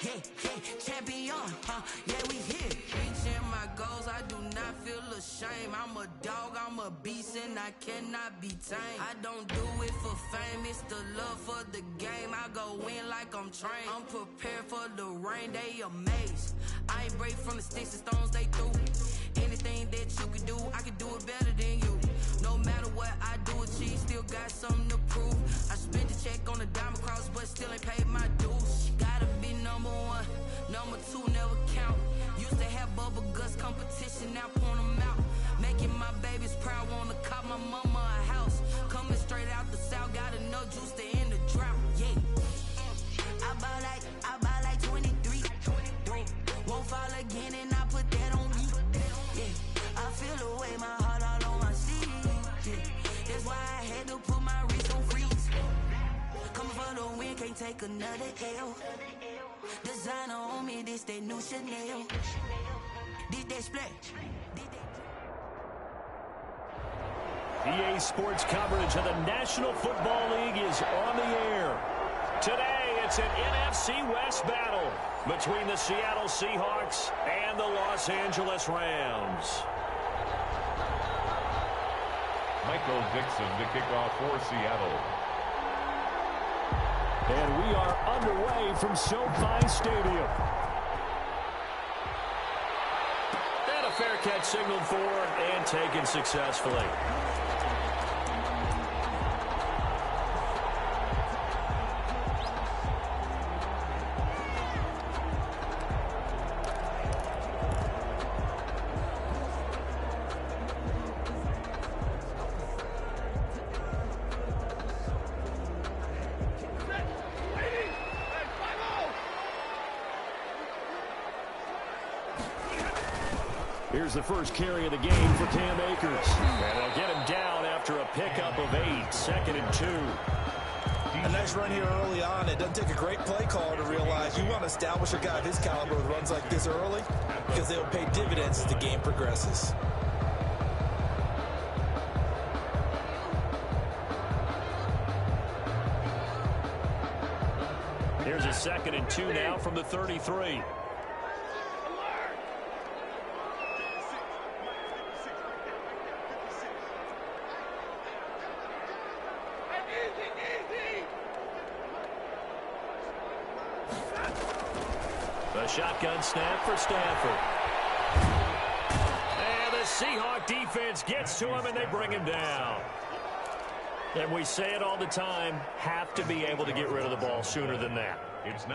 Yeah, champion, yeah, we here. Reaching my goals, I do not feel ashamed. I'm a dog, I'm a beast, and I cannot be tamed. I don't do it for fame, it's the love for the game. I go in like I'm trained. I'm prepared for the rain, they amazed. I ain't break from the sticks and stones they threw. Anything that you can do, I can do it better than you. No matter what I do, achieve, still got something to prove. I spent the check on the diamond cross, but still ain't paid my dues. Gotta be number one, number two never count. Used to have bubble guts competition, now point them out. Making my babies proud, wanna cop my mama a house. Coming straight out the south, got enough juice to end the drought. Yeah, I buy like 23. Won't fall again, and I put that on me. Yeah, I feel the way, my heart all on my sleeve. Yeah, that's why I had to put my wrist on freeze. Coming for the win, can't take another L. Designer on me, this that new Chanel. This that splash. EA Sports coverage of the National Football League is on the air. Today, it's an NFC West battle between the Seattle Seahawks and the Los Angeles Rams. Michael Dixon to kick off for Seattle. And we are underway from SoFi Stadium. And a fair catch signaled for and taken successfully. Here's the first carry of the game for Cam Akers. And they'll get him down after a pickup of 8, 2nd and 2. A nice run here early on. It doesn't take a great play caller to realize you want to establish a guy of his caliber with runs like this early because they'll pay dividends as the game progresses. Here's a 2nd and 2 now from the 33. A shotgun snap for Stafford. And the Seahawk defense gets to him, and they bring him down. And we say it all the time, have to be able to get rid of the ball sooner than that.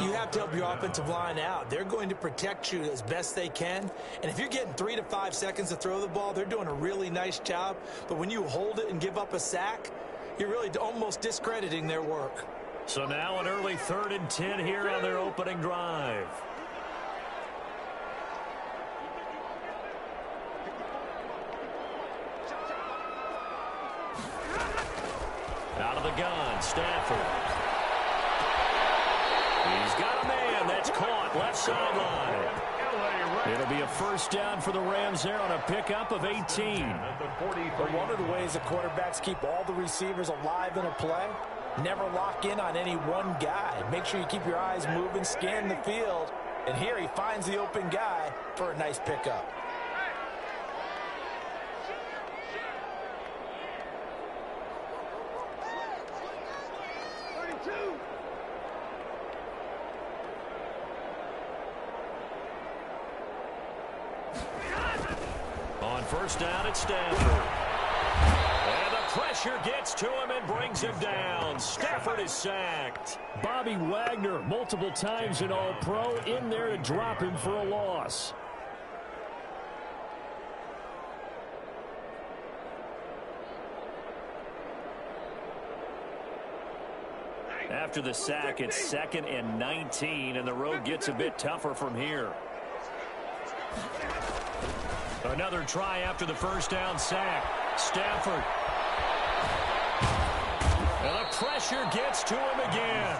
You have to help your offensive line out. They're going to protect you as best they can. And if you're getting 3 to 5 seconds to throw the ball, they're doing a really nice job. But when you hold it and give up a sack, you're really almost discrediting their work. So now an early 3rd and 10 here on their opening drive. Out of the gun, Stafford. He's got a man that's caught left sideline. It'll be a first down for the Rams there on a pickup of 18. But one of the ways the quarterbacks keep all the receivers alive in a play, never lock in on any one guy. Make sure you keep your eyes moving, scan the field. And here he finds the open guy for a nice pickup. On first down, it's Stafford. And the pressure gets to him and brings him down. Stafford is sacked. Bobby Wagner, multiple times an All-Pro, in there to drop him for a loss. After the sack, it's 2nd and 19, and the road gets a bit tougher from here. Another try after the first down sack. Stafford. And the pressure gets to him again.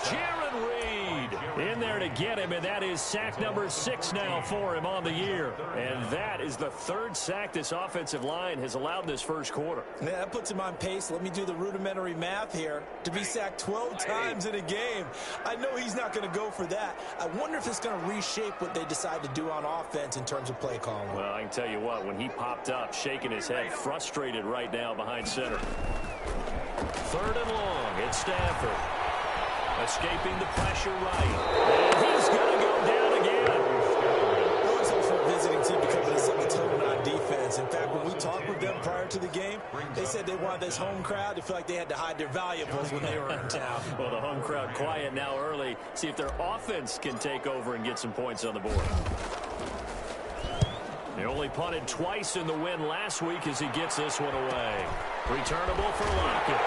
Jaron Reed in there to get him, and that is sack number 6 now for him on the year. And that is the 3rd sack this offensive line has allowed in this first quarter. Yeah, that puts him on pace. Let me do the rudimentary math here. To be sacked 12 times in a game, I know he's not going to go for that. I wonder if it's going to reshape what they decide to do on offense in terms of play calling. Well, I can tell you what, when he popped up, shaking his head, frustrated right now behind center. 3rd and long, it's Stafford. Escaping the pressure right. And he's going to go down again. It always helps for a visiting team to come in and set the tone on defense. In fact, when we talked with them prior to the game, they said they wanted this home crowd to feel like they had to hide their valuables when they were in town. Well, the home crowd quiet now early. See if their offense can take over and get some points on the board. They only punted twice in the win last week as he gets this one away. Returnable for Lockett.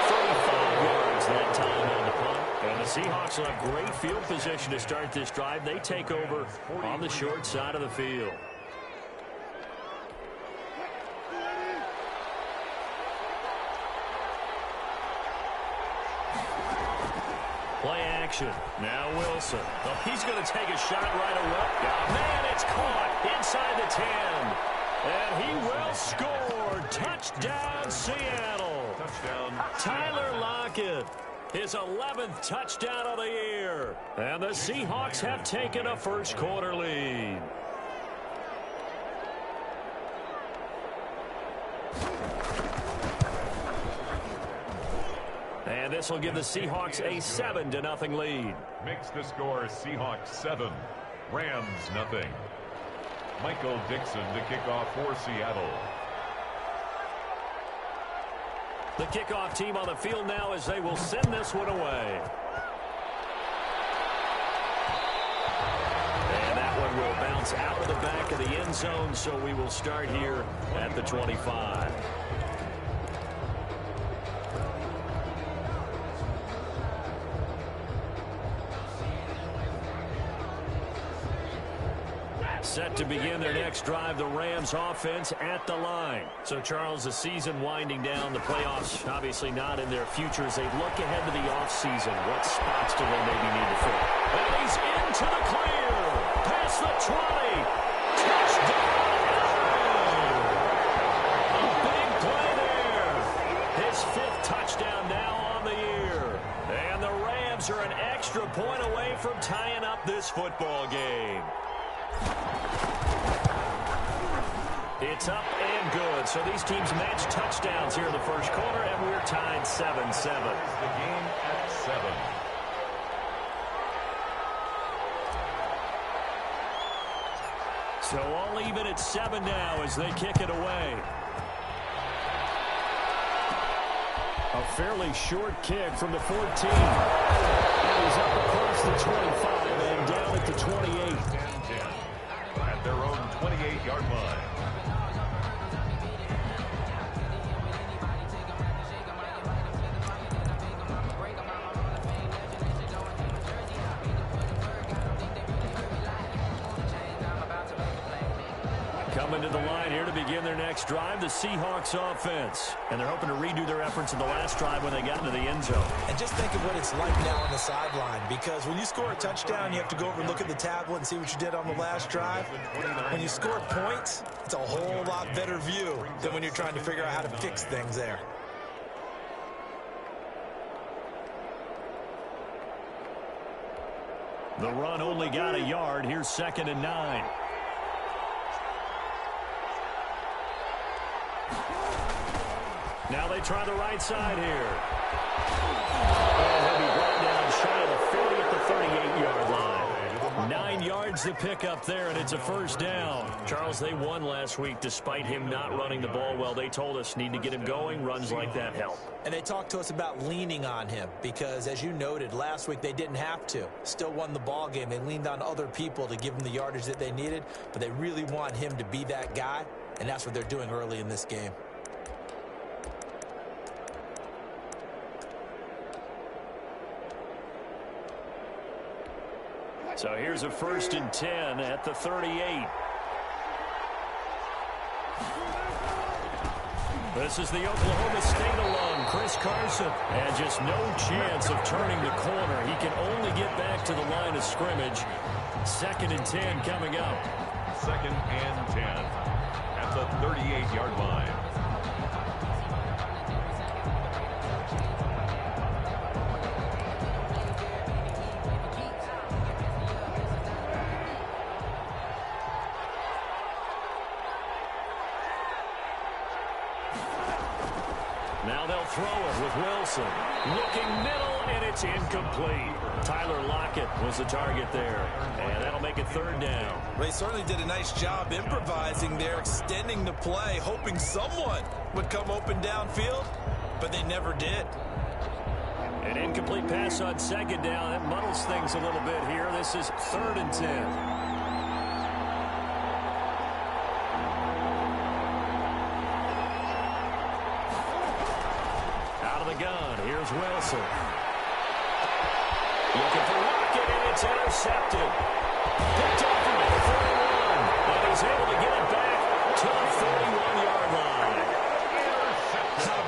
35 yards that time on the punt. And the Seahawks will have great field position to start this drive. They take over on the short side of the field. Play action. Now Wilson. Oh, he's going to take a shot right away. Oh, man, it's caught inside the 10. And he will score. Touchdown, Seattle. Touchdown. Tyler Lockett. His 11th touchdown of the year. And the Seahawks have taken a first quarter lead. And this will give the Seahawks a 7-0 lead. Makes the score Seahawks 7, Rams 0. Michael Dixon to kick off for Seattle. The kickoff team on the field now as they will send this one away. And that one will bounce out of the back of the end zone, so we will start here at the 25. Set to begin their next drive, the Rams offense at the line. So, Charles, the season winding down, the playoffs obviously not in their future as they look ahead to the offseason. What spots do they maybe need to fill? And he's into the clear. Past the 20. Touchdown! A big play there. His 5th touchdown now on the year. And the Rams are an extra point away from tying up this football game. It's up and good. So these teams match touchdowns here in the first quarter, and we're tied 7-7. The game at 7. So all even at 7 now as they kick it away. A fairly short kick from the 14. He's up across the 25 and down at the 28. 10-10 at their own 28-yard line. Coming to the line here to begin their next drive, the Seahawks offense. And they're hoping to redo their efforts in the last drive when they got into the end zone. And just think of what it's like now on the sideline, because when you score a touchdown, you have to go over and look at the tablet and see what you did on the last drive. When you score points, it's a whole lot better view than when you're trying to figure out how to fix things there. The run only got a yard. Here's 2nd and 9. Now they try the right side here. And he'll be brought down shy of the 40 at the 38-yard line. 9 yards to pick up there, and it's a first down. Charles, they won last week despite him not running the ball well. They told us need to get him going. Runs like that help. And they talked to us about leaning on him because, as you noted, last week they didn't have to. Still won the ball game. They leaned on other people to give them the yardage that they needed, but they really want him to be that guy, and that's what they're doing early in this game. So here's a 1st and 10 at the 38. This is the Oklahoma State alum, Chris Carson. And just no chance of turning the corner. He can only get back to the line of scrimmage. 2nd and 10 coming up. 2nd and 10 at the 38-yard line. Now they'll throw it with Wilson. Looking middle, and it's incomplete. Tyler Lockett was the target there. And that'll make it 3rd down. They certainly did a nice job improvising there, extending the play, hoping someone would come open downfield, but they never did. An incomplete pass on 2nd down. That muddles things a little bit here. This is 3rd and 10. Gun. Here's Wilson. Looking for Lockett, and it's intercepted. Picked up from the 41, and he's able to get it back to the 41-yard line.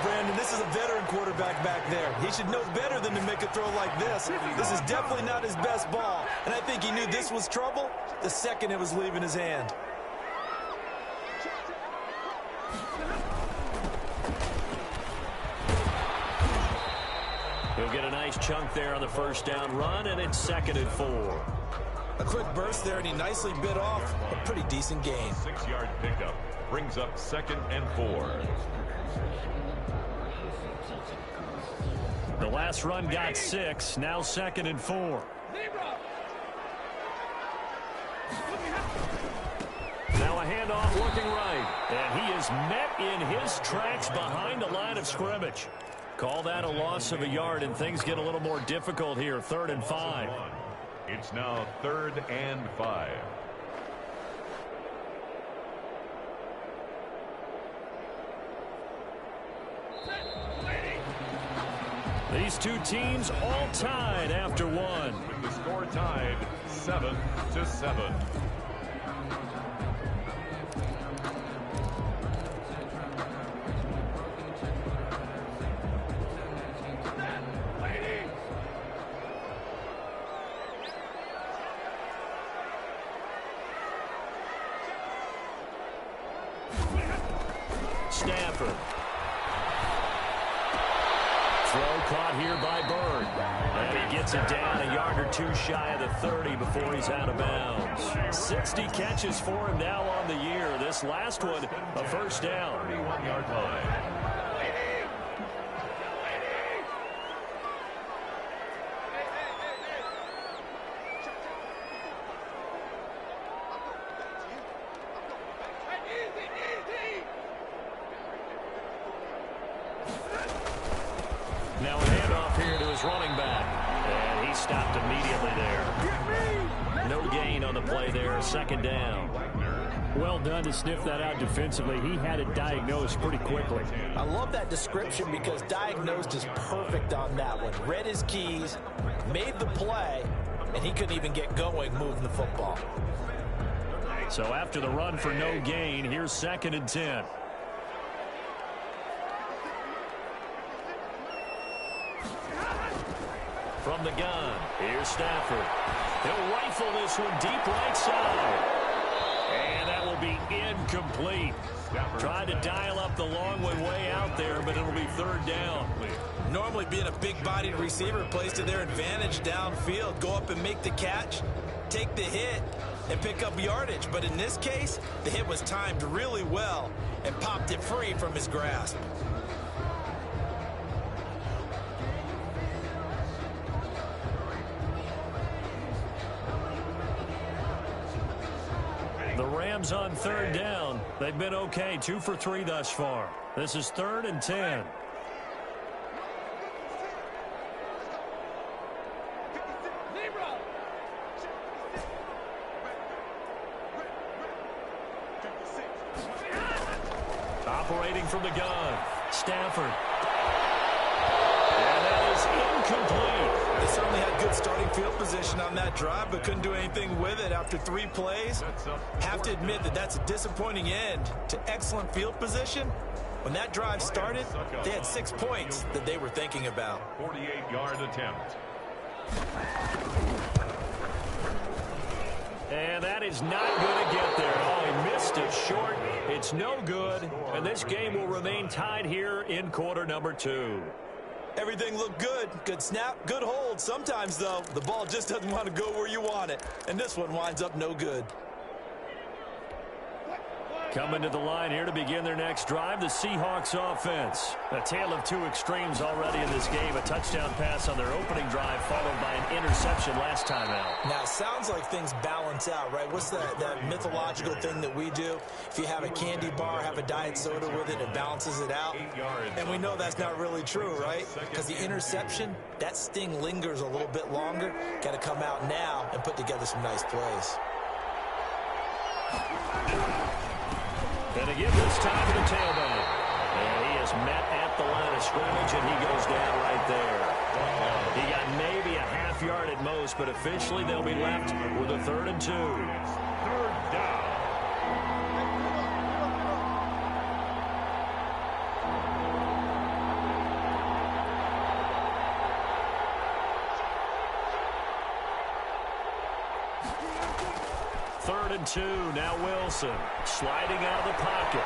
Brandon, this is a veteran quarterback back there. He should know better than to make a throw like this. This is definitely not his best ball, and I think he knew this was trouble the second it was leaving his hand. He'll get a nice chunk there on the 1st down run, and it's 2nd and 4. A quick burst there, and he nicely bit off a pretty decent gain. 6-yard pickup brings up 2nd and 4. The last run got 6, now 2nd and 4. Now a handoff looking right, and he is met in his tracks behind the line of scrimmage. Call that a loss of a yard, and things get a little more difficult here. 3rd and 5. It's now 3rd and 5. These two teams all tied after one. With the score tied 7-7. Stafford. Throw caught here by Bird. And he gets it down a yard or 2 shy of the 30 before he's out of bounds. 60 catches for him now on the year. This last one, a 1st down. 31-yard line. Now a handoff here to his running back. And he stopped immediately there. No gain on the play there. 2nd down. Well done to sniff that out defensively. He had it diagnosed pretty quickly. I love that description because diagnosed is perfect on that one. Read his keys, made the play, and he couldn't even get going moving the football. So after the run for no gain, here's 2nd and 10. From the gun, here's Stafford. He'll rifle this one deep right side. And that will be incomplete. Tried to dial up the long way out there, but it'll be 3rd down. Normally being a big-bodied receiver plays to their advantage downfield. Go up and make the catch, take the hit, and pick up yardage. But in this case, the hit was timed really well and popped it free from his grasp. The Rams on 3rd down. They've been okay, 2 for 3 thus far. This is 3rd and 10. Operating from the gun, Stafford. And that is incomplete. They certainly had good starting field position on that drive, but couldn't do anything with it after 3 plays. Have to admit that that's a disappointing end to excellent field position When that drive started, they had 6 points that they were thinking about. 48-yard attempt. And that is not going to get there. Oh, he missed it short. It's no good. And this game will remain tied here in quarter number 2. Everything looked good. Good snap, good hold. Sometimes, though, the ball just doesn't want to go where you want it. And this one winds up no good. Coming to the line here to begin their next drive, the Seahawks offense. A tale of two extremes already in this game. A touchdown pass on their opening drive followed by an interception last time out. Now, it sounds like things balance out, right? What's that mythological thing that we do? If you have a candy bar, have a diet soda with it, it balances it out. And we know that's not really true, right? Because the interception, that sting lingers a little bit longer. Got to come out now and put together some nice plays. And again, this time to the tailback. And he is met at the line of scrimmage, and he goes down right there. He got maybe a half yard at most, but officially they'll be left with a 3rd and 2. Third down. Third and 2. Now Wilson sliding out of the pocket.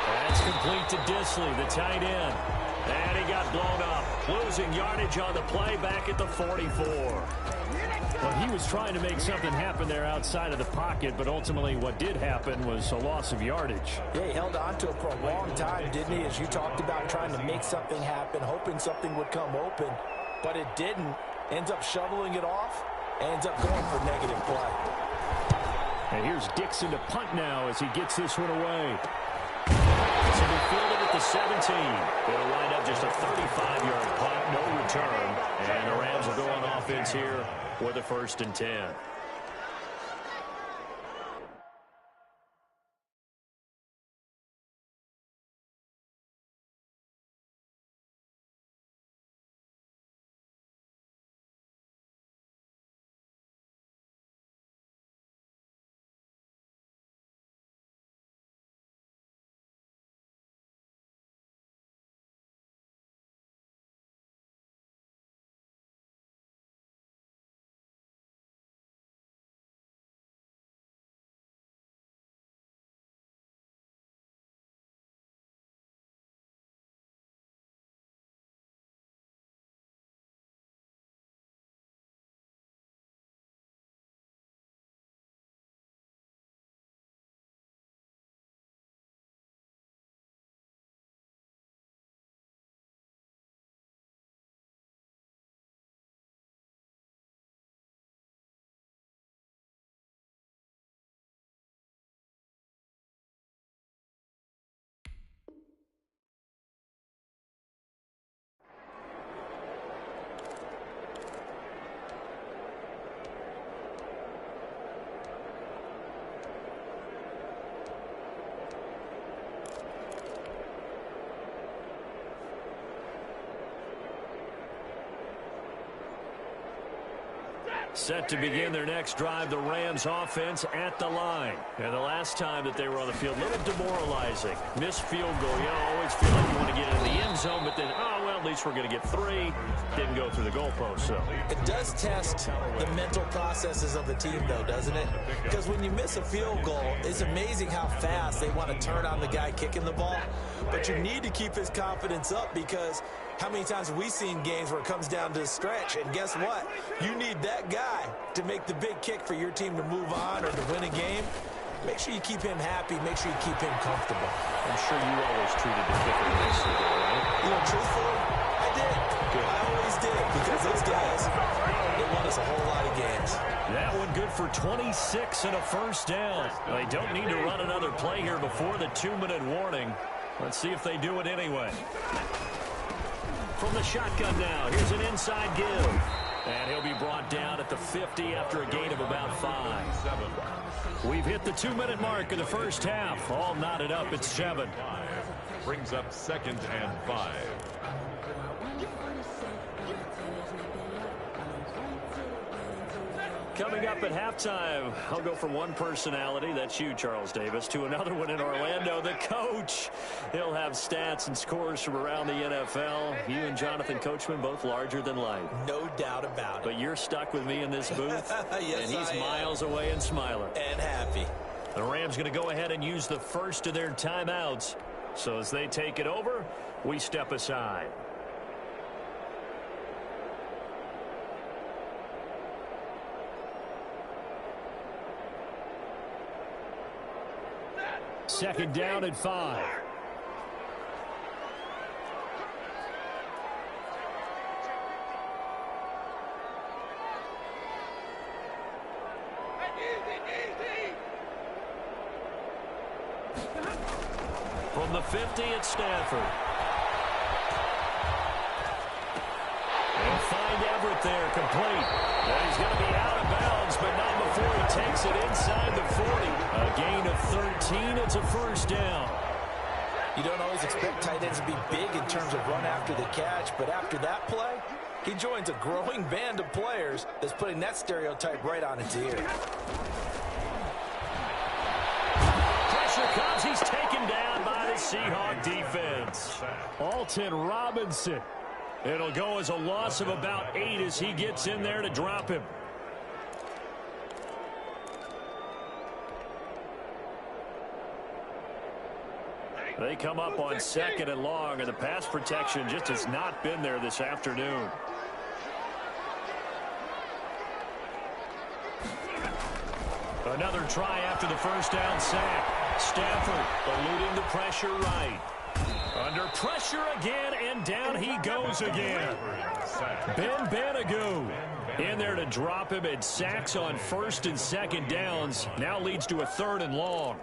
That's complete to Disley, the tight end. And he got blown up. Losing yardage on the play back at the 44. Well, he was trying to make something happen there outside of the pocket, but ultimately what did happen was a loss of yardage. Yeah, he held on to it for a long time, didn't he? As you talked about trying to make something happen, hoping something would come open, but it didn't. Ends up shoveling it off. Ends up going for negative play. And here's Dixon to punt now as he gets this one away. So they fielded at the 17. It'll wind up just a 35-yard punt, no return. And the Rams will go on offense here with a 1st and 10. Set to begin their next drive, the Rams offense at the line. And the last time that they were on the field, a little demoralizing. Missed field goal. You always feel like you want to get into the end zone, but then, oh, well, at least we're going to get 3. Didn't go through the goalpost, so. It does test the mental processes of the team, though, doesn't it? Because when you miss a field goal, it's amazing how fast they want to turn on the guy kicking the ball. But you need to keep his confidence up because how many times have we seen games where it comes down to the stretch? And guess what? You need that guy to make the big kick for your team to move on or to win a game. Make sure you keep him happy. Make sure you keep him comfortable. I'm sure you always treated the kicker nicely, right? You know, truthfully, I did. Good. I always did because those guys, they won us a whole lot of games. That one good for 26 and a 1st down. They don't need to run another play here before the 2-minute warning. Let's see if they do it anyway. From the shotgun now, here's an inside give. And he'll be brought down at the 50 after a gain of about 5. We've hit the 2-minute mark in the first half. All knotted up at 7. Brings up 2nd and 5. Coming up at halftime, I'll go from one personality, that's you, Charles Davis, to another one in Orlando, the coach. He'll have stats and scores from around the NFL. You and Jonathan Coachman, both larger than life. No doubt about it. But you're stuck with me in this booth, yes, and he's miles away and smiling. And happy. The Rams going to go ahead and use the first of their timeouts. So as they take it over, we step aside. Second down at 5. From the 50, it's Stafford. They'll find Everett there, complete. And he's going to be out of bounds, but not before he takes it inside the 40. A gain of 13, it's a first down. You don't always expect tight ends to be big in terms of run after the catch, but after that play, he joins a growing band of players that's putting that stereotype right on its ear. Pressure comes, he's taken down by the Seahawk defense. Alton Robinson. It'll go as a loss of about 8 as he gets in there to drop him. They come up on second and long, and the pass protection just has not been there this afternoon. Another try after the first down sack. Stafford eluding the pressure right. Under pressure again, and down he goes again. Ben Banagoo in there to drop him, and sacks on first and second downs. Now leads to a third and long.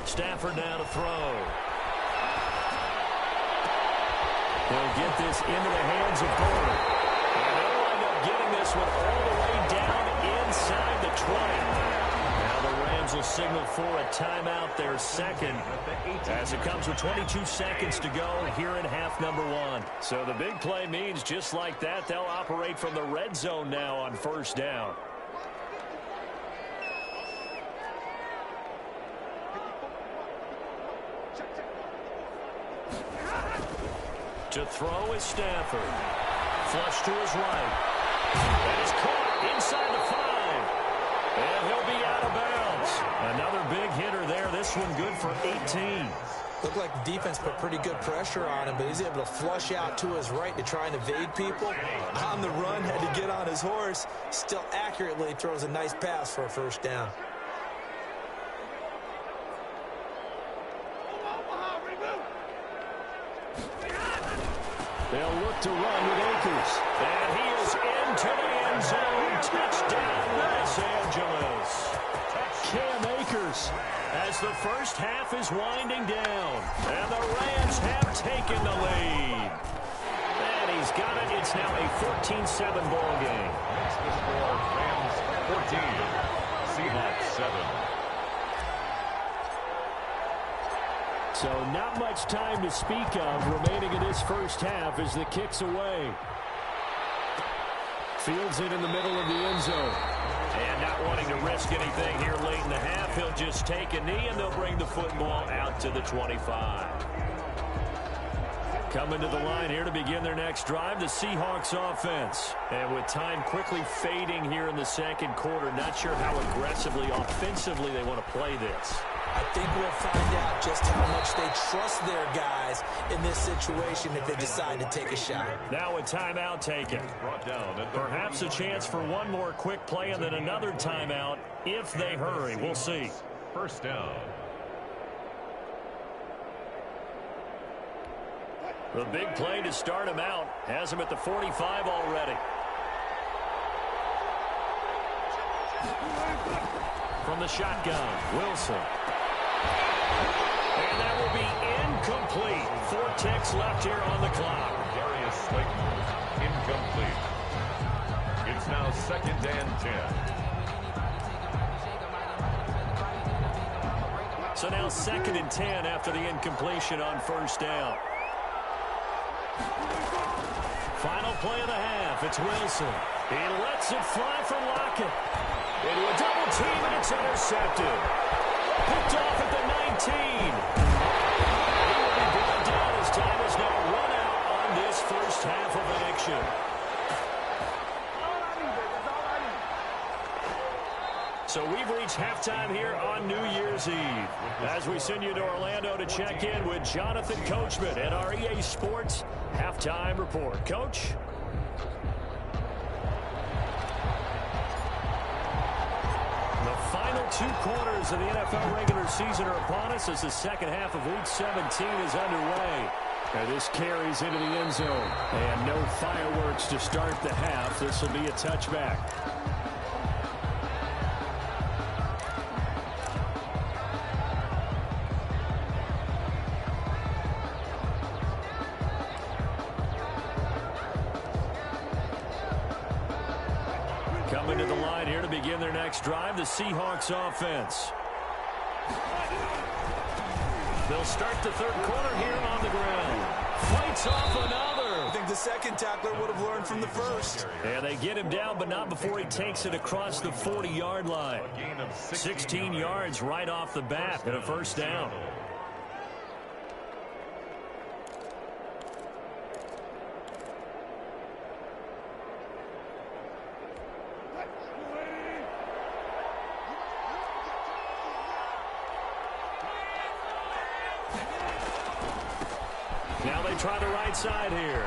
Stafford now to throw. He'll get this into the hands of Porter. And they'll wind up getting this one all the way down inside the 20. Now the Rams will signal for a timeout, their second, as it comes with 22 seconds to go here in half number 1. So the big play means just like that, they'll operate from the red zone now on first down. To throw is Stafford. Flush to his right. That is caught inside the 5. And he'll be out of bounds. Another big hitter there. This one good for 18. Looked like the defense put pretty good pressure on him, but he's able to flush out to his right to try and evade people. On the run, had to get on his horse. Still accurately throws a nice pass for a first down. They'll look to run with Akers. And he is into the end zone. Touchdown, Los Angeles. Cam Akers as the first half is winding down. And the Rams have taken the lead. And he's got it. It's now a 14-7 ball game. Next the score, Rams 14, Seahawks 7. So not much time to speak of remaining in this first half as the kick's away. Fields it in the middle of the end zone. And not wanting to risk anything here late in the half, he'll just take a knee and they'll bring the football out to the 25. Coming to the line here to begin their next drive, the Seahawks offense. And with time quickly fading here in the second quarter, not sure how aggressively, offensively they want to play this. I think we'll find out just how much they trust their guys in this situation if they decide to take a shot. Now a timeout taken. Perhaps a chance for one more quick play and then another timeout if they hurry. We'll see. First down. The big play to start him out has him at the 45 already. From the shotgun, Wilson. And that will be incomplete. incomplete. 4 ticks left here on the clock. Darius Slayton, incomplete. It's now 2nd and 10. So now 2nd and 10 after the incompletion on 1st down. Final play of the half. It's Wilson. He lets it fly for Lockett. Into a double team, and it's intercepted. Picked off at the 19. He will be brought down as time has now run out on this first half of action. So we've reached halftime here on New Year's Eve. As we send you to Orlando to check in with Jonathan Coachman at our EA Sports Halftime Report. Coach? The final 2 quarters of the NFL regular season are upon us as the second half of Week 17 is underway. And this carries into the end zone. And no fireworks to start the half. This will be a touchback. Coming to the line here to begin their next drive, the Seahawks offense. They'll start the 3rd quarter here on the ground. Fights off another. I think the second tackler would have learned from the first. And they get him down, but not before he takes it across the 40-yard line. 16 yards right off the bat and a 1st down. Now they try the right side here.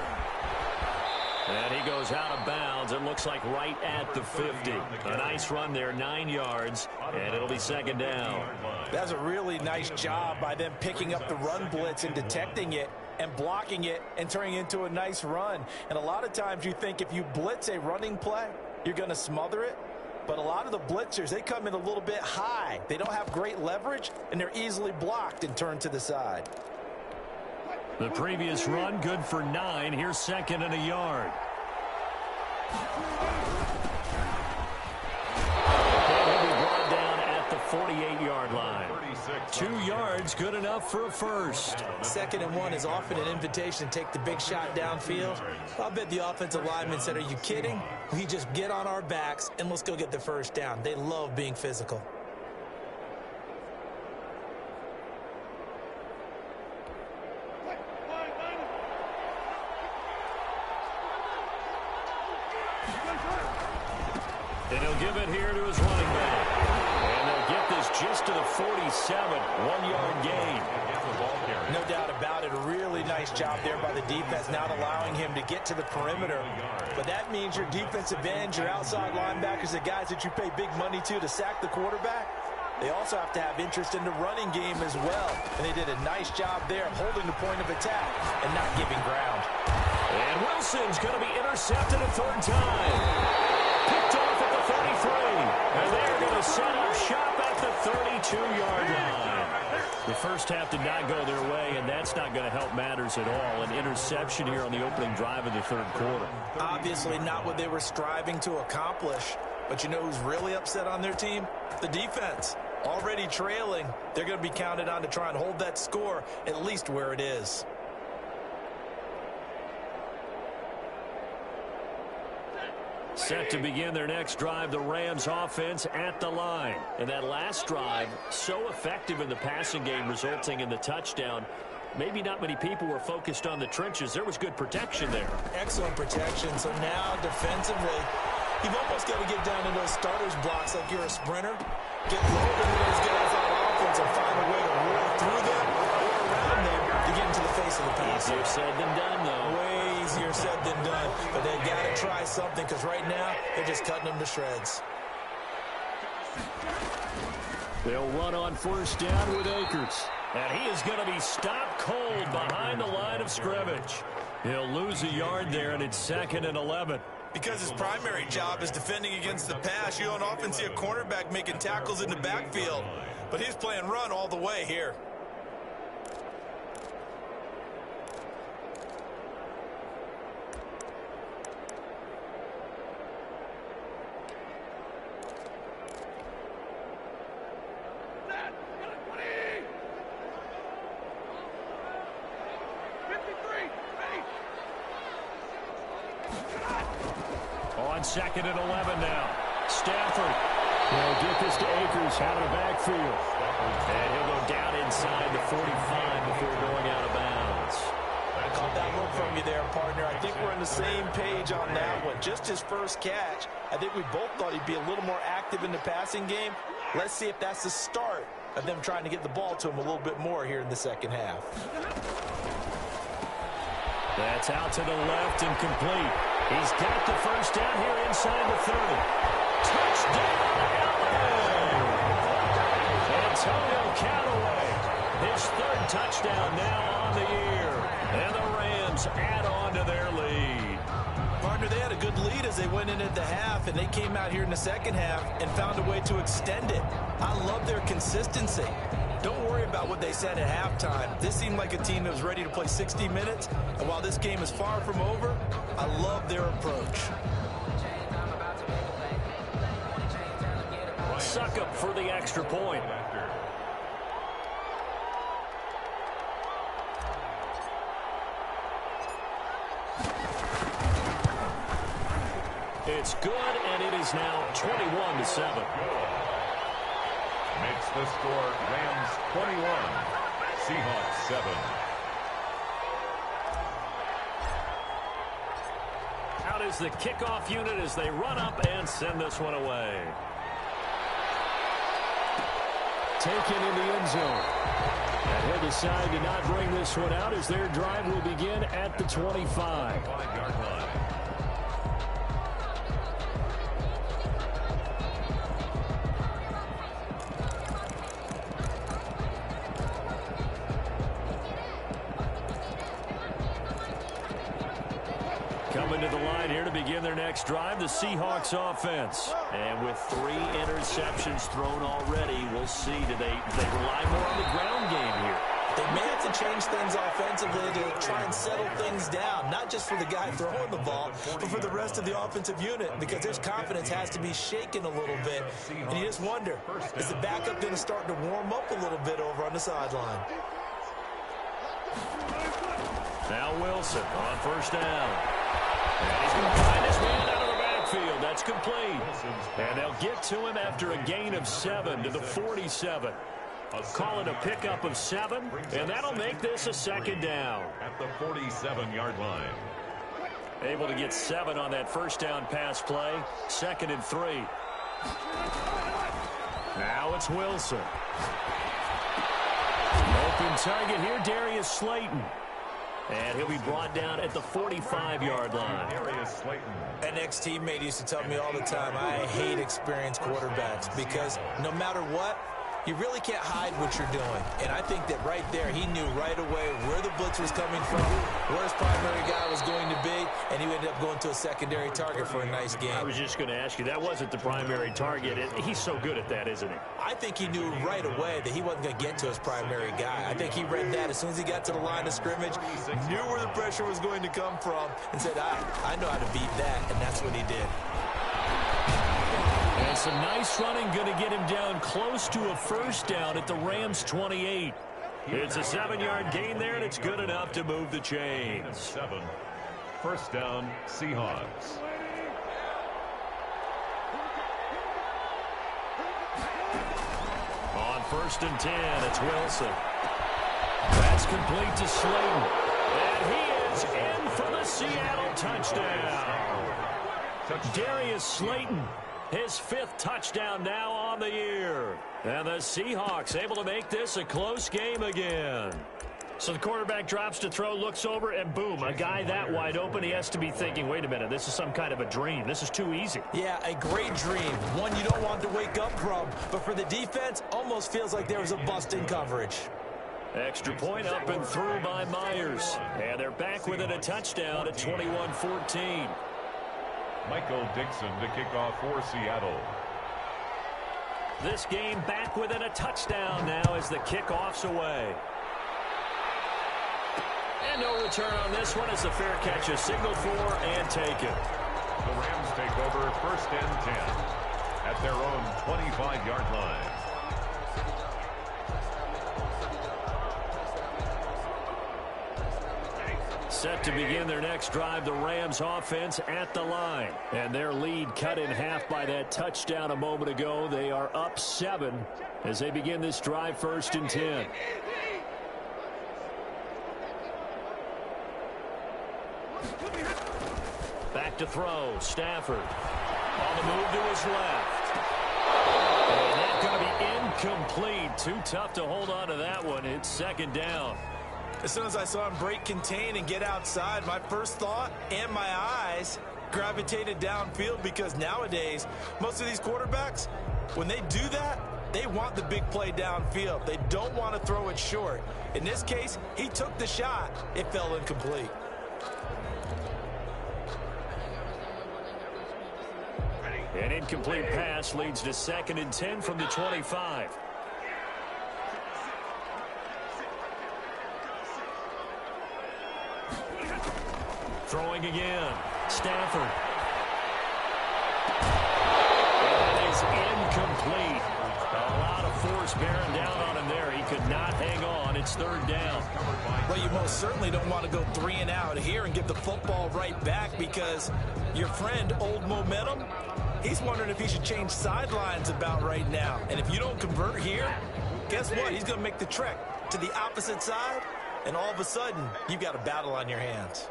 And he goes out of bounds. It looks like right at the 50. A nice run there, 9 yards, and it'll be 2nd down. That's a really nice job by them picking up the run blitz and detecting it and blocking it and turning it into a nice run. And a lot of times you think if you blitz a running play, you're going to smother it. But a lot of the blitzers, they come in a little bit high. They don't have great leverage, and they're easily blocked and turned to the side. The previous run, good for 9. Here's 2nd and a yard. And he'll be brought down at the 48-yard line. 2 yards, good enough for a 1st. 2nd and 1 is often an invitation to take the big shot downfield. I'll bet the offensive lineman said, are you kidding? We just get on our backs and let's go get the 1st down. They love being physical. And he'll give it here to his running back. And they'll get this just to the 47, 1-yard gain. No doubt about it. A really nice job there by the defense, not allowing him to get to the perimeter. But that means your defensive ends, your outside linebackers, the guys that you pay big money to sack the quarterback, they also have to have interest in the running game as well. And they did a nice job there of holding the point of attack and not giving ground. And Wilson's going to be intercepted a 3rd time. Picked off at the 33. And they're going to set up shop at the 32-yard line. The first half did not go their way, and that's not going to help matters at all. An interception here on the opening drive of the 3rd quarter. Obviously not what they were striving to accomplish. But you know who's really upset on their team? The defense. Already trailing, they're going to be counted on to try and hold that score at least where it is. Set to begin their next drive, the Rams offense at the line. And that last drive, so effective in the passing game, resulting in the touchdown. Maybe not many people were focused on the trenches. There was good protection there. Excellent protection. So now defensively, you've almost got to get down in those starters blocks like you're a sprinter. Get low into those guys on offense and find a way to roll through them or around them to get into the face of the pass. Easier said than done, though. Way easier said than done. But they've got to try something because right now they're just cutting them to shreds. They'll run on 1st down with Akers. And he is going to be stopped cold behind the line of scrimmage. He'll lose a yard there, and it's 2nd and 11. Because his primary job is defending against the pass, you don't often see a cornerback making tackles in the backfield. But he's playing run all the way here. on 2nd and 11 now. Stafford will get this to Akers out of the backfield. And he'll go down inside the 45 before going out of bounds. I caught that look from you there, partner. I think we're on the same page on that one. Just his first catch. I think we both thought he'd be a little more active in the passing game. Let's see if that's the start of them trying to get the ball to him a little bit more here in the second half. That's out to the left and complete. He's got the first down here inside the 30. Touchdown, LA! Antonio Callaway, his 3rd touchdown now on the year. And the Rams add on to their lead. Partner, they had a good lead as they went in at the half, and they came out here in the second half and found a way to extend it. I love their consistency. Don't worry about what they said at halftime. This seemed like a team that was ready to play 60 minutes, and while this game is far from over, I love their approach. Succop for the extra point. It's good, and it is now 21-7. Makes the score Rams 21, Seahawks 7. Out is the kickoff unit as they run up and send this one away. Taken in the end zone. And he'll decide to not bring this one out as their drive will begin at the 25. 5-yard line. Coming to the line here to begin their next drive, the Seahawks offense. And with 3 interceptions thrown already, we'll see. Do they rely more on the ground game here? They may have to change things offensively to try and settle things down, not just for the guy throwing the ball, but for the rest of the offensive unit, because their confidence has to be shaken a little bit. And you just wonder, is the backup going to start to warm up a little bit over on the sideline? Now Wilson on first down. And he's going to find his man out of the backfield. That's complete. And they'll get to him after a gain of 7 to the 47. Call it a pickup of 7, and that'll make this a 2nd down. At the 47-yard line. Able to get 7 on that first down pass play. 2nd and 3. Now it's Wilson. Open target here, Darius Slayton. And he'll be brought down at the 45-yard line. Darius Slayton. An ex-teammate used to tell me all the time, I hate experienced quarterbacks because no matter what, you really can't hide what you're doing. And I think that right there, he knew right away where the blitz was coming from, where his primary guy was going to be, and he ended up going to a secondary target for a nice game. I was just going to ask you, that wasn't the primary target. He's so good at that, isn't he? I think he knew right away that he wasn't going to get to his primary guy. I think he read that as soon as he got to the line of scrimmage, knew where the pressure was going to come from, and said, I know how to beat that, and that's what he did. And some nice running going to get him down close to a first down at the Rams 28. It's a 7-yard gain there, and it's good enough to move the chains. 7. First down, Seahawks. On 1st and 10, it's Wilson. That's complete to Slayton. And he is in for the Seattle touchdown. Darius Slayton, his 5th touchdown now on the year. And the Seahawks able to make this a close game again. So the quarterback drops to throw, looks over, and boom, a guy that wide open, he has to be thinking, wait a minute, this is some kind of a dream. This is too easy. Yeah, a great dream. One you don't want to wake up from. But for the defense, almost feels like there was a bust in coverage. Extra point up and through by Myers. And they're back within a touchdown at 21-14. Michael Dixon to kick off for Seattle. This game back within a touchdown now as the kickoff's away. And no return on this one as the fair catch is signaled for and taken. The Rams take over 1st and 10 at their own 25-yard line. Set to begin their next drive, the Rams offense at the line. And their lead cut in half by that touchdown a moment ago. They are up 7 as they begin this drive, 1st and 10. Back to throw. Stafford on the move to his left. And that's going to be incomplete. Too tough to hold on to that one. It's 2nd down. As soon as I saw him break contain and get outside, my first thought and my eyes gravitated downfield, because nowadays, most of these quarterbacks, when they do that, they want the big play downfield. They don't want to throw it short. In this case, he took the shot. It fell incomplete. An incomplete pass leads to 2nd and 10 from the 25. Throwing again. Stafford. That is incomplete. A lot of force bearing down on him there. He could not hang on. It's 3rd down. Well, you most certainly don't want to go 3 and out here and give the football right back, because your friend, Old Momentum, he's wondering if he should change sidelines about right now. And if you don't convert here, guess what? He's going to make the trek to the opposite side, and all of a sudden, you've got a battle on your hands.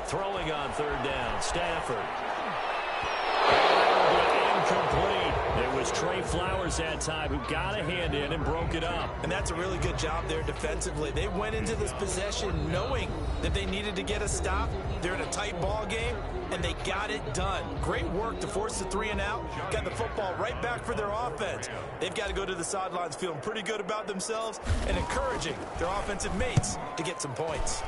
Throwing on 3rd down. Stafford. Incomplete. It was Trey Flowers that time who got a hand in and broke it up. And that's a really good job there defensively. They went into this possession knowing that they needed to get a stop. They're in a tight ball game, and they got it done. Great work to force the 3 and out. Got the football right back for their offense. They've got to go to the sidelines feeling pretty good about themselves and encouraging their offensive mates to get some points.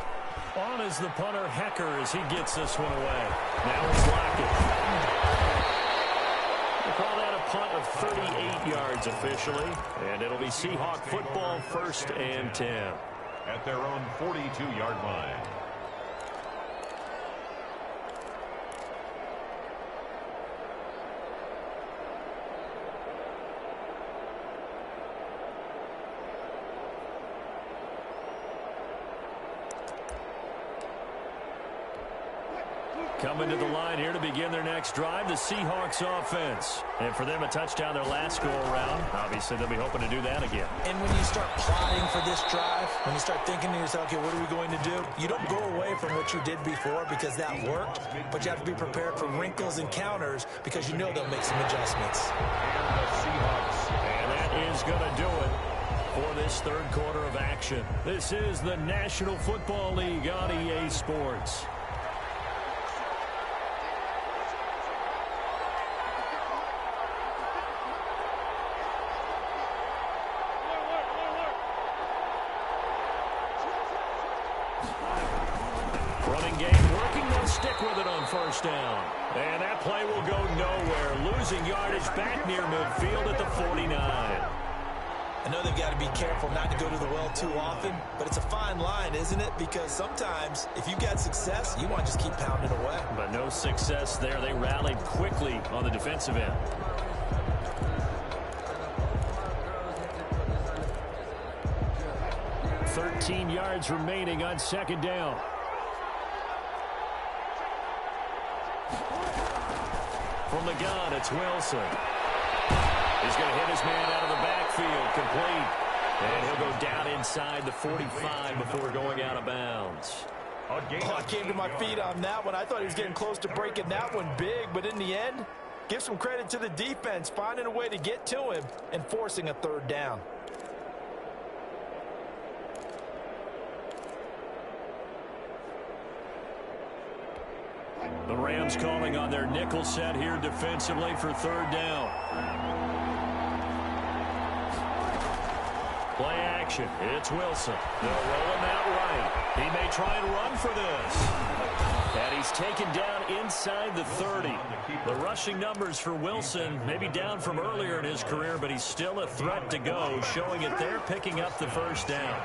On is the punter, Hecker, as he gets this one away. Now it's Lockett. We'll call that a punt of 38 yards officially. And it'll be Seahawk football, 1st and 10. At their own 42-yard line. Coming to the line here to begin their next drive, the Seahawks offense. And for them, a touchdown their last go-around. Obviously, they'll be hoping to do that again. And when you start plotting for this drive, when you start thinking to yourself, okay, what are we going to do? You don't go away from what you did before because that worked, but you have to be prepared for wrinkles and counters because you know they'll make some adjustments. And the Seahawks. And that is going to do it for this 3rd quarter of action. This is the National Football League on EA Sports. Running game working, they'll stick with it on 1st down. And that play will go nowhere. Losing yardage back near midfield at the 49. I know they've got to be careful not to go to the well too often, but it's a fine line, isn't it? Because sometimes, if you've got success, you want to just keep pounding away. But no success there. They rallied quickly on the defensive end. $13 yards remaining on 2nd down. From the gun, it's Wilson. He's going to hit his man out of the backfield, complete. And he'll go down inside the 45 before going out of bounds. Oh, I came to my feet on that one. I thought he was getting close to breaking that one big, but in the end, give some credit to the defense, finding a way to get to him and forcing a 3rd down. The Rams calling on their nickel set here defensively for 3rd down. Play action. It's Wilson. They'll roll him out right. He may try and run for this. And he's taken down inside the 30. The rushing numbers for Wilson, maybe down from earlier in his career, but he's still a threat to go, showing it there, picking up the first down.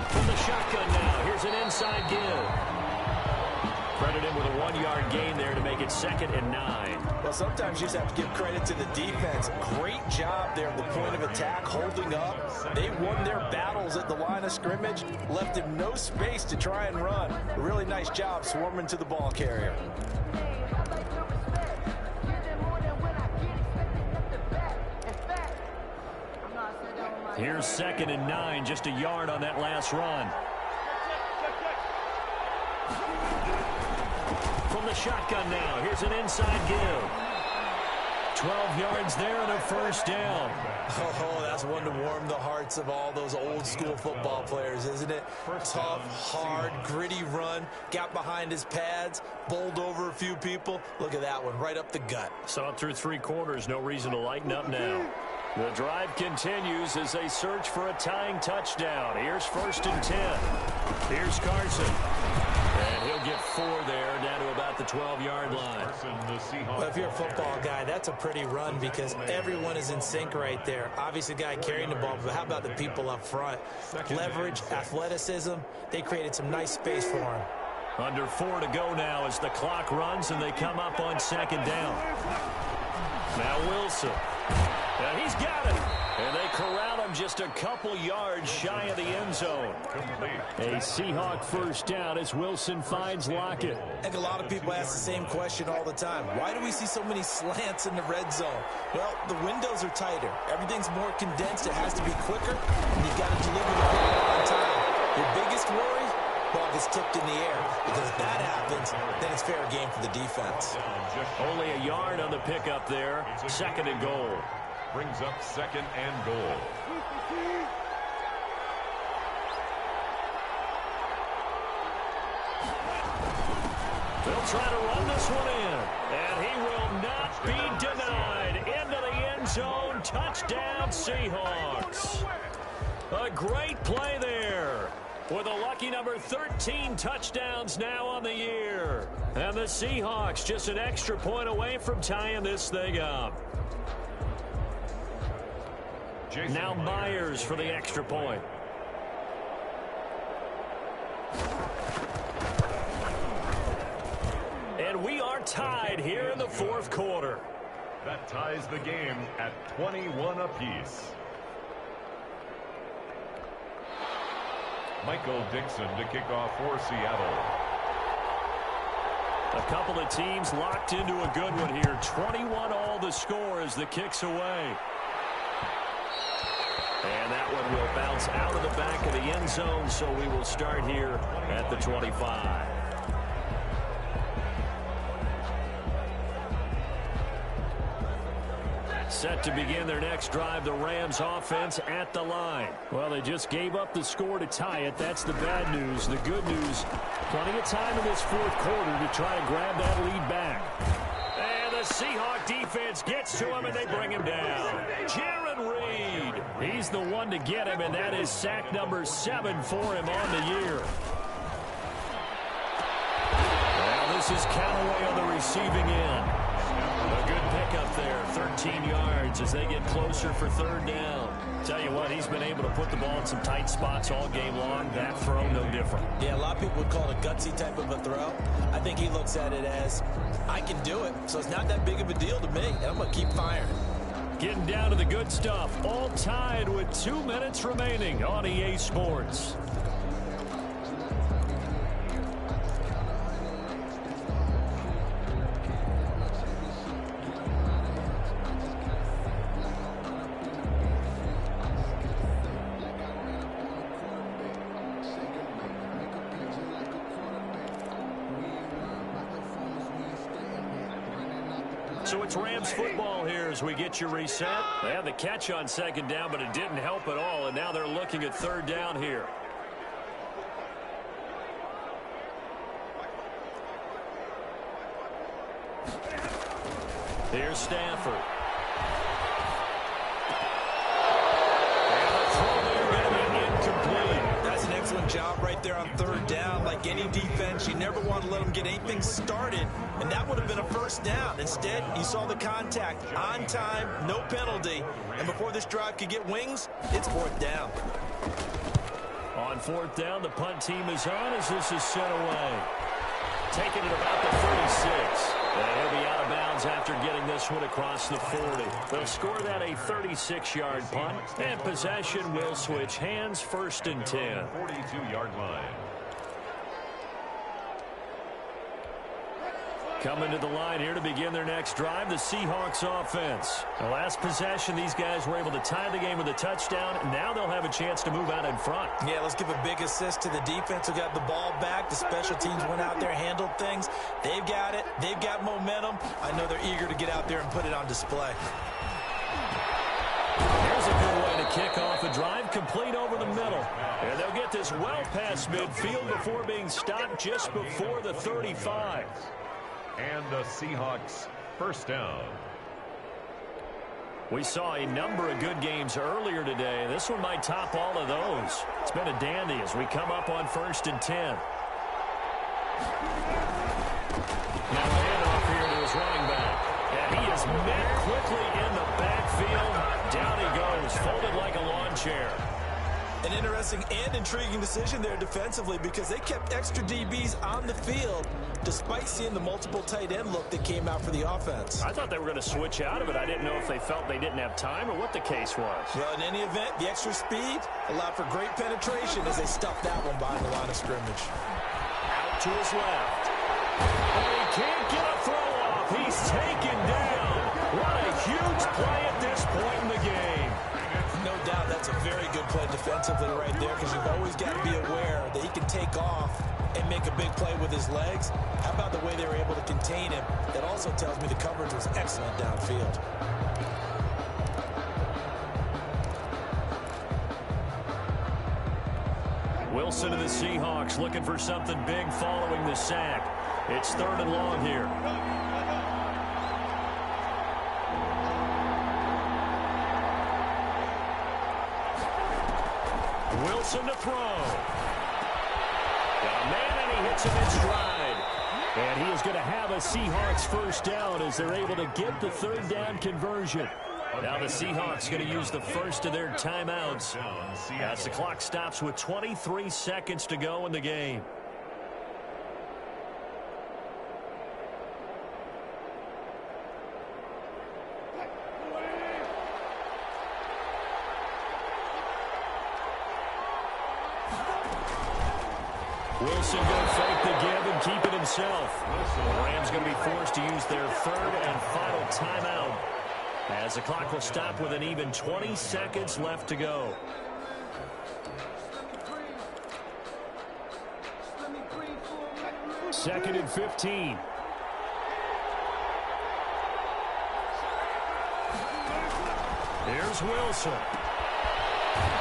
From the shotgun now, here's an inside give. Credit him with a 1-yard gain there to make it 2nd and 9. Well, sometimes you just have to give credit to the defense. Great job there at the point of attack, holding up. They won their battles at the line of scrimmage, left him no space to try and run. A really nice job swarming to the ball carrier. Here's 2nd and 9, just a yard on that last run. From the shotgun now, here's an inside give. 12 yards there and a first down. Oh, that's one to warm the hearts of all those old school football players, isn't it? Tough, hard, gritty run, got behind his pads, bowled over a few people. Look at that one, right up the gut. Saw it through 3 quarters, no reason to lighten up now. The drive continues as they search for a tying touchdown. Here's 1st and 10. Here's Carson. And he'll get 4 there, down to about the 12-yard line. Well, if you're a football guy, that's a pretty run because everyone is in sync right there. Obviously, the guy carrying the ball, but how about the people up front? Leverage, athleticism, they created some nice space for him. Under 4 to go now as the clock runs and they come up on 2nd down. Now Wilson. And he's got it. And they corral him just a couple yards shy of the end zone. A Seahawk first down as Wilson finds Lockett. I think a lot of people ask the same question all the time. Why do we see so many slants in the red zone? Well, the windows are tighter. Everything's more condensed. It has to be quicker. And you've got to deliver the football on time. Your biggest worry? Ball gets tipped in the air. Because if that happens, then it's fair game for the defense. Only a yard on the pickup there. 2nd and goal. Brings up 2nd and goal. They'll try to run this one in. And he will not be denied. Into the end zone. Touchdown, Seahawks. A great play there. With a lucky number 13 touchdowns now on the year. And the Seahawks just an extra point away from tying this thing up. Now Myers for the extra point. And we are tied here in the 4th quarter. That ties the game at 21 apiece. Michael Dixon to kick off for Seattle. A couple of teams locked into a good one here. 21 all the score as the kick's away. And that one will bounce out of the back of the end zone, so we will start here at the 25. Set to begin their next drive, the Rams offense at the line. Well, they just gave up the score to tie it. That's the bad news. The good news, plenty of time in this 4th quarter to try to grab that lead back. And the Seahawk defense gets to him, and they bring him down. Jaron Reed, he's the one to get him, and that is sack number 7 for him on the year. Well, this is Callaway on the receiving end. A good pickup there, 13 yards as they get closer for 3rd down. Tell you what, he's been able to put the ball in some tight spots all game long. That throw, no different. Yeah, a lot of people would call it a gutsy type of a throw. I think he looks at it as, I can do it, so it's not that big of a deal to me, and I'm going to keep firing. Getting down to the good stuff, all tied with 2 minutes remaining on EA Sports. So it's Rams football here as we get you reset. They had the catch on 2nd down, but it didn't help at all, and now they're looking at 3rd down here. Here's Stafford. And a throw there going to be incomplete. That's an out there on third down. Like any defense, you never want to let them get anything started, and that would have been a first down. Instead, you saw the contact on time, no penalty, and before this drive could get wings, it's fourth down. On fourth down, the punt team is on as this is sent away. Taking it about the 36. And he'll be out of bounds after getting this one across the 40. They'll score that a 36-yard punt, and possession will switch hands, first and 10. 42-yard line. Coming to the line here to begin their next drive, the Seahawks offense. The last possession, these guys were able to tie the game with a touchdown. Now they'll have a chance to move out in front. Yeah, let's give a big assist to the defense who got the ball back. The special teams went out there, handled things. They've got it. They've got momentum. I know they're eager to get out there and put it on display. Here's a good way to kick off a drive, complete over the middle. And they'll get this well past midfield before being stopped just before the 35. And the Seahawks first down. We saw a number of good games earlier today. This one might top all of those. It's been a dandy as we come up on first and 10. Now a handoff here to his running back. And he is met quickly in the backfield. Down he goes, folded like a lawn chair. An interesting and intriguing decision there defensively because they kept extra DBs on the field despite seeing the multiple tight end look that came out for the offense. I thought they were going to switch out of it. I didn't know if they felt they didn't have time or what the case was. Well, in any event, the extra speed allowed for great penetration as they stuffed that one behind the line of scrimmage. Out to his left. And he can't get a throw off. He's taken down. What a huge play at this point in the game. No doubt that's a very good play defensively right there because you've always got to be aware that he can take off and make a big play with his legs. How about the way they were able to contain him? That also tells me the coverage was excellent downfield. Wilson and the Seahawks looking for something big following the sack. It's third and long here. Wilson to throw. Got a man, and he hits him in stride. And he is going to have a Seahawks first down as they're able to get the third down conversion. Now the Seahawks going to use the first of their timeouts as the clock stops with 23 seconds to go in the game. Wilson going to fake the give and keep it himself. The Rams going to be forced to use their third and final timeout as the clock will stop with an even 20 seconds left to go. Second and 15. Here's Wilson.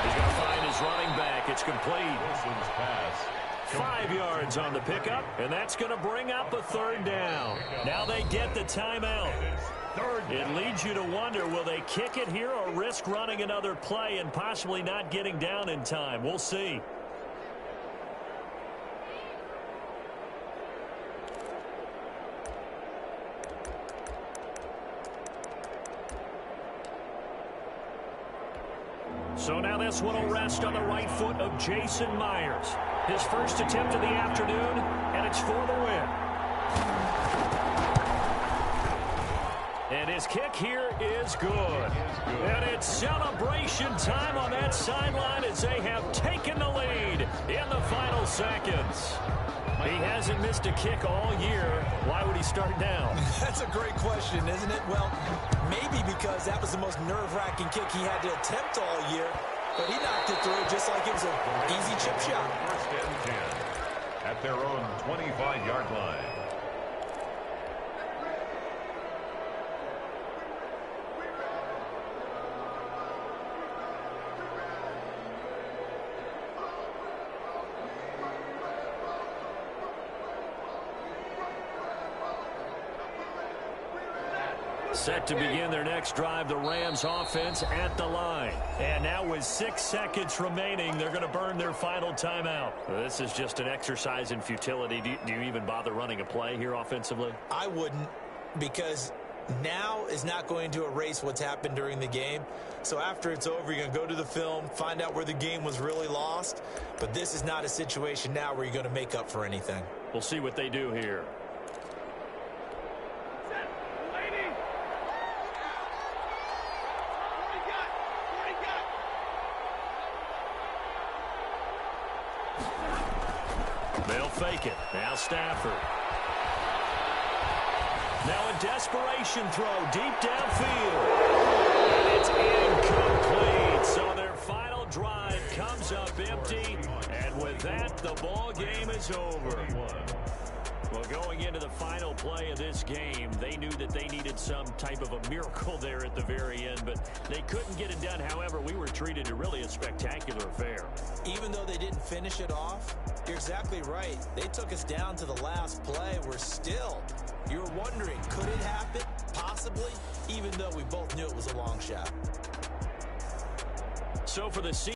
He's going to find his running back. It's complete. Wilson's pass. 5 yards on the pickup, and that's going to bring up a third down. Now they get the timeout. It leads you to wonder, will they kick it here or risk running another play and possibly not getting down in time? We'll see. So now this one will rest on the right foot of Jason Myers. His first attempt of the afternoon, and it's for the win. And his kick here is good. And it's celebration time on that sideline as they have taken the lead in the final seconds. He hasn't missed a kick all year. Why would he start now? That's a great question, isn't it? Well, maybe because that was the most nerve-wracking kick he had to attempt all year, but he knocked it through just like it was an easy chip shot. First and 10 at their own 25-yard line. Set to begin their next drive, the Rams offense at the line. And now with 6 seconds remaining, they're going to burn their final timeout. This is just an exercise in futility. Do you even bother running a play here offensively? I wouldn't, because now is not going to erase what's happened during the game. So after it's over, you're going to go to the film, find out where the game was really lost. But this is not a situation now where you're going to make up for anything. We'll see what they do here. They'll fake it. Now Stafford. Now a desperation throw deep downfield. And it's incomplete. So their final drive comes up empty. And with that, the ball game is over. Well, going into the final play of this game, they knew that they needed some type of a miracle there at the very end, but they couldn't get it done. However, we were treated to really a spectacular affair. Even though they didn't finish it off, you're exactly right. They took us down to the last play. You're wondering, could it happen? Possibly, even though we both knew it was a long shot. So for the